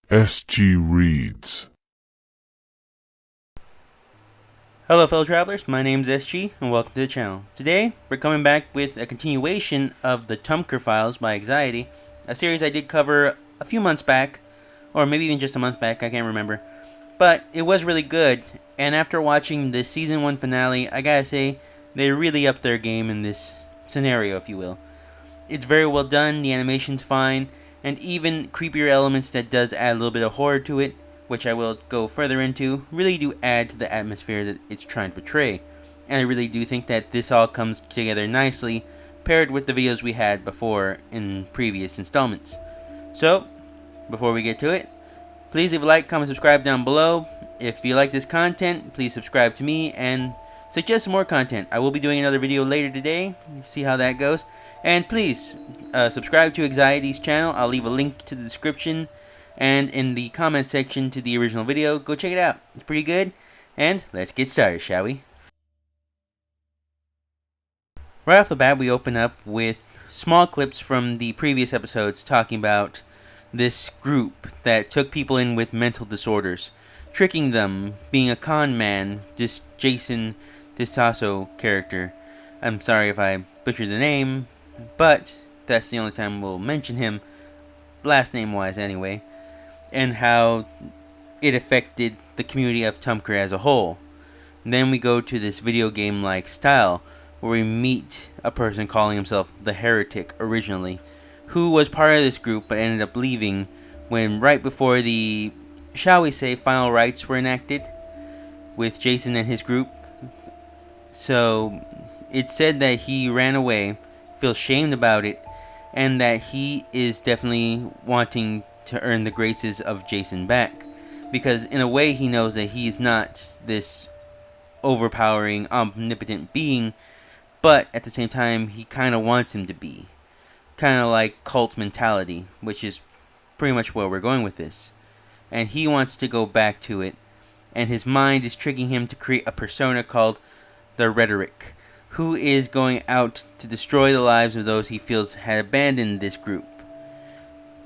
SG Reads. Hello fellow travelers, my name is SG and welcome to the channel. Today we're coming back with a continuation of the Tumkur Files by Anxiety, a series I did cover a few months back, or maybe even just a month back, I can't remember. But it was really good, and after watching the season 1 finale, I gotta say, they really upped their game in this scenario, if you will. It's very well done, the animation's fine, and even creepier elements that does add a little bit of horror to it, which I will go further into, really do add to the atmosphere that it's trying to portray. And I really do think that this all comes together nicely, paired with the videos we had before in previous installments. So, before we get to it, please leave a like, comment, subscribe down below. If you like this content, please subscribe to me and suggest some more content. I will be doing another video later today, see how that goes. And please, subscribe to Anxiety's channel. I'll leave a link to the description and in the comment section to the original video. Go check it out. It's pretty good. And let's get started, shall we? Right off the bat, we open up with small clips from the previous episodes talking about this group that took people in with mental disorders, tricking them, being a con man, this Jason DeSasso character. I'm sorry if I butchered the name, but that's the only time we'll mention him, last name wise anyway, and how it affected the community of Tumkur as a whole. And then we go to this video game like style where we meet a person calling himself the Heretic originally, who was part of this group but ended up leaving when right before the, shall we say, final rites were enacted with Jason and his group. So it's said that he ran away, feels shamed about it, and that he is definitely wanting to earn the graces of Jason back, because in a way he knows that he is not this overpowering, omnipotent being, but at the same time he kind of wants him to be. Kind of like cult mentality, which is pretty much where we're going with this. And he wants to go back to it, and his mind is tricking him to create a persona called the Rhetoric, who is going out to destroy the lives of those he feels had abandoned this group.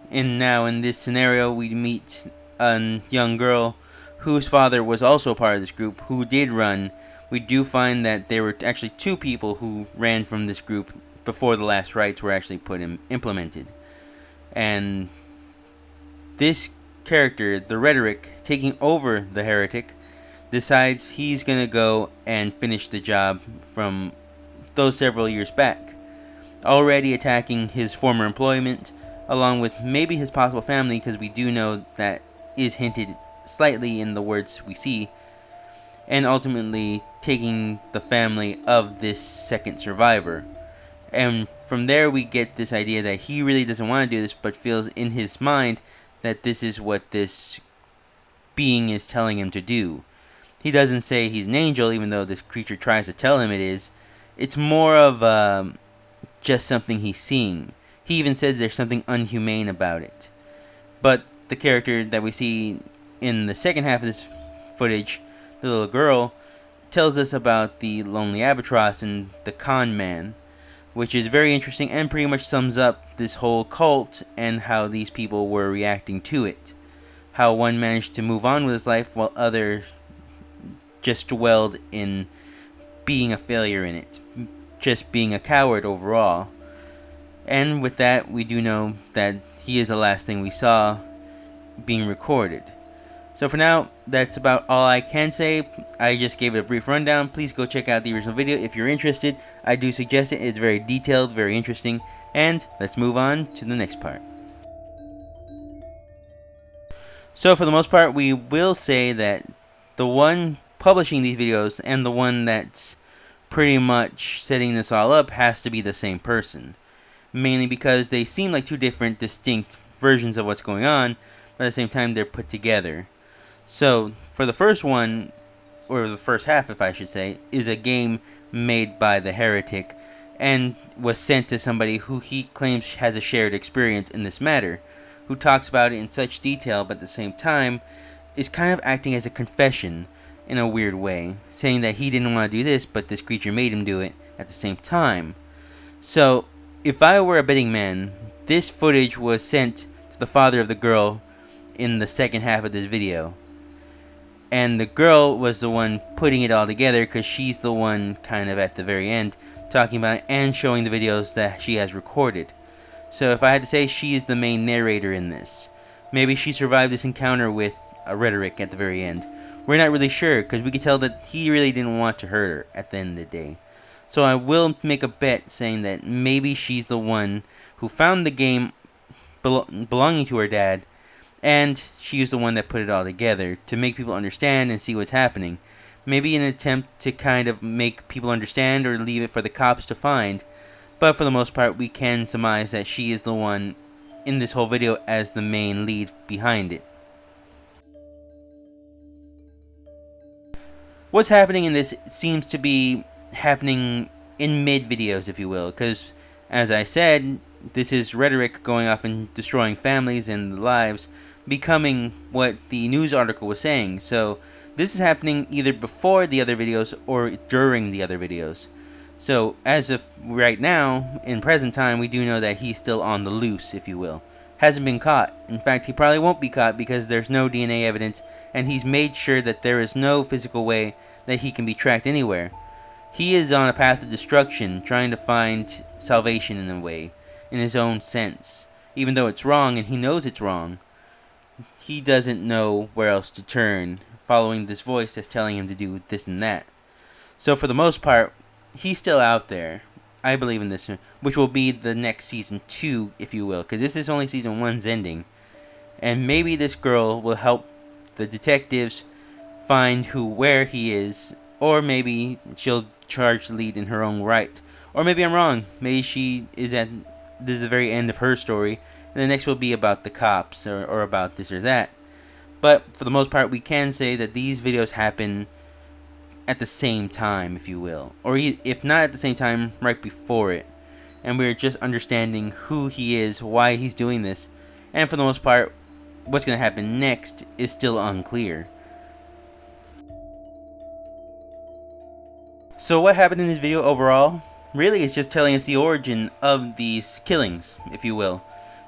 And now in this scenario we meet a young girl whose father was also part of this group, who did run. We do find that there were actually two people who ran from this group before the last rites were actually implemented. And this character, the Rhetoric, taking over the Heretic, decides he's gonna go and finish the job from those several years back, already attacking his former employment along with maybe his possible family, because we do know that is hinted slightly in the words we see, and ultimately taking the family of this second survivor. And from there we get this idea that he really doesn't want to do this, but feels in his mind that this is what this being is telling him to do. He doesn't say he's an angel, even though this creature tries to tell him it is. It's more of just something he's seeing. He even says there's something unhumane about it. But the character that we see in the second half of this footage, the little girl, tells us about the lonely albatross and the con man, which is very interesting and pretty much sums up this whole cult and how these people were reacting to it. How one managed to move on with his life while others just dwelled in being a failure in it, just being a coward overall. And with that, we do know that he is the last thing we saw being recorded. So for now, that's about all I can say. I just gave it a brief rundown. Please go check out the original video if you're interested. I do suggest it. It's very detailed, very interesting. And let's move on to the next part. So for the most part, we will say that the one publishing these videos and the one that's pretty much setting this all up has to be the same person. Mainly because they seem like two different distinct versions of what's going on, but at the same time they're put together. So for the first one, or the first half if I should say, is a game made by the Heretic and was sent to somebody who he claims has a shared experience in this matter, who talks about it in such detail but at the same time is kind of acting as a confession in a weird way, saying that he didn't want to do this but this creature made him do it at the same time. So if I were a betting man, this footage was sent to the father of the girl in the second half of this video. And the girl was the one putting it all together because she's the one kind of at the very end talking about it and showing the videos that she has recorded. So if I had to say, she is the main narrator in this. Maybe she survived this encounter with a Rhetoric at the very end. We're not really sure because we could tell that he really didn't want to hurt her at the end of the day. So I will make a bet saying that maybe she's the one who found the game belonging to her dad, and she was the one that put it all together to make people understand and see what's happening. Maybe in an attempt to kind of make people understand or leave it for the cops to find. But for the most part, we can surmise that she is the one in this whole video as the main lead behind it. What's happening in this seems to be happening in mid-videos, if you will, because, as I said, this is Rhetoric going off and destroying families and lives, becoming what the news article was saying. So this is happening either before the other videos or during the other videos. So as of right now, in present time, we do know that he's still on the loose, if you will. Hasn't been caught. In fact, he probably won't be caught because there's no DNA evidence, and he's made sure that there is no physical way that he can be tracked anywhere. He is on a path of destruction, trying to find salvation in a way, in his own sense. Even though it's wrong, and he knows it's wrong, he doesn't know where else to turn, following this voice that's telling him to do this and that. So for the most part, he's still out there. I believe in this, which will be the next season 2, if you will, because this is only season 1's ending. And maybe this girl will help the detectives find where he is, or maybe she'll charge the lead in her own right. Or maybe I'm wrong. Maybe she is at this is the very end of her story, and the next will be about the cops or about this or that. But for the most part, we can say that these videos happen at the same time, if you will, or if not at the same time, right before it, and we're just understanding who he is, why he's doing this, and for the most part, what's going to happen next is still unclear. So what happened in this video overall really is just telling us the origin of these killings, if you will,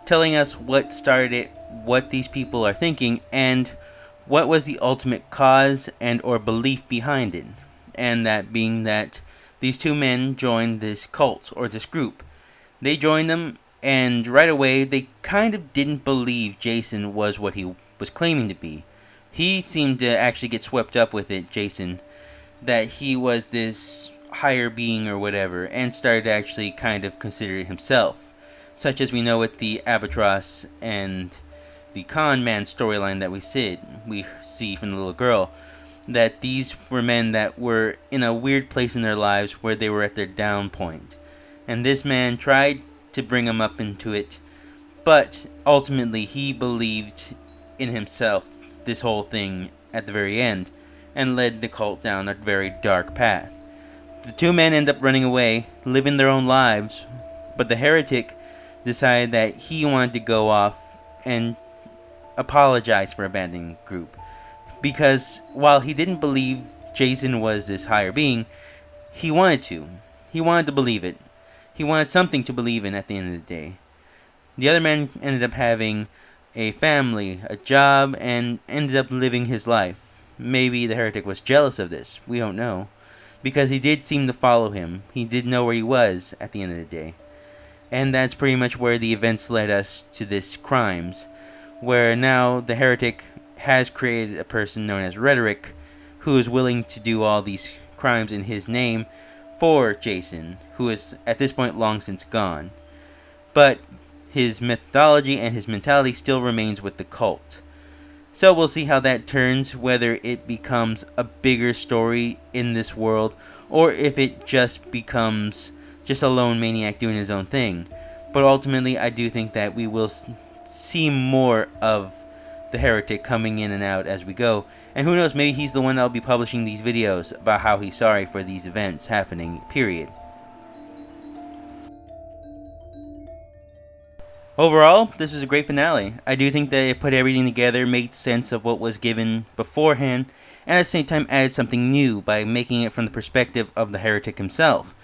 telling us what started it, what these people are thinking, and what was the ultimate cause and or belief behind it. And that being that these two men joined this cult or this group. They joined them, and right away they kind of didn't believe Jason was what he was claiming to be. He seemed to actually get swept up with it, Jason, that he was this higher being or whatever, and started to actually kind of consider it himself, such as we know with the Albatross and the con man storyline that we see from the little girl, that these were men that were in a weird place in their lives where they were at their down point, and this man tried to bring them up into it, but ultimately he believed in himself this whole thing at the very end, and led the cult down a very dark path. The two men end up running away, living their own lives, but the heretic decided that he wanted to go off and apologize for abandoning the group, because while he didn't believe Jason was this higher being, he wanted to believe it. He wanted something to believe in at the end of the day. The other man ended up having a family, a job, and ended up living his life. Maybe the heretic was jealous of this, we don't know, because he did seem to follow him. He did know where he was at the end of the day. And that's pretty much where the events led us to this crimes, where now the heretic has created a person known as Rhetoric, who is willing to do all these crimes in his name for Jason, who is at this point long since gone. But his methodology and his mentality still remains with the cult. So we'll see how that turns, whether it becomes a bigger story in this world, or if it just becomes just a lone maniac doing his own thing. But ultimately, I do think that we will see more of the heretic coming in and out as we go. And who knows, maybe he's the one that'll be publishing these videos about how he's sorry for these events happening, period. Overall, this was a great finale. I do think that it put everything together, made sense of what was given beforehand, and at the same time added something new by making it from the perspective of the heretic himself.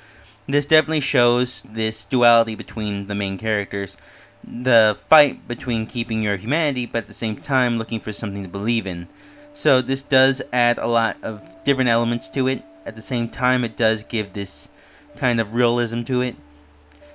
This definitely shows this duality between the main characters, the fight between keeping your humanity, but at the same time looking for something to believe in. So this does add a lot of different elements to it. At the same time, it does give this kind of realism to it.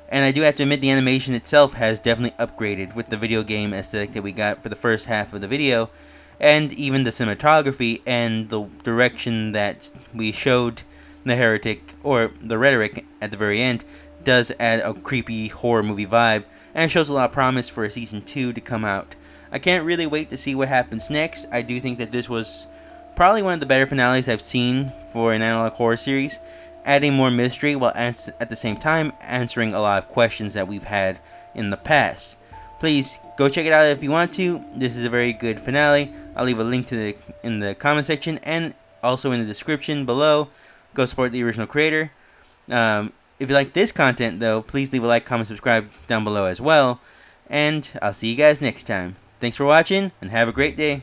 And I do have to admit, the animation itself has definitely upgraded with the video game aesthetic that we got for the first half of the video, and even the cinematography and the direction that we showed the heretic, or the rhetoric at the very end, does add a creepy horror movie vibe, and shows a lot of promise for a season 2 to come out. I can't really wait to see what happens next. I do think that this was probably one of the better finales I've seen for an analog horror series, adding more mystery while at the same time answering a lot of questions that we've had in the past. Please go check it out if you want to. This is a very good finale. I'll leave a link to in the comment section and also in the description below. Go support the original creator. If you like this content though, please leave a like, comment, subscribe down below as well. And I'll see you guys next time. Thanks for watching and have a great day.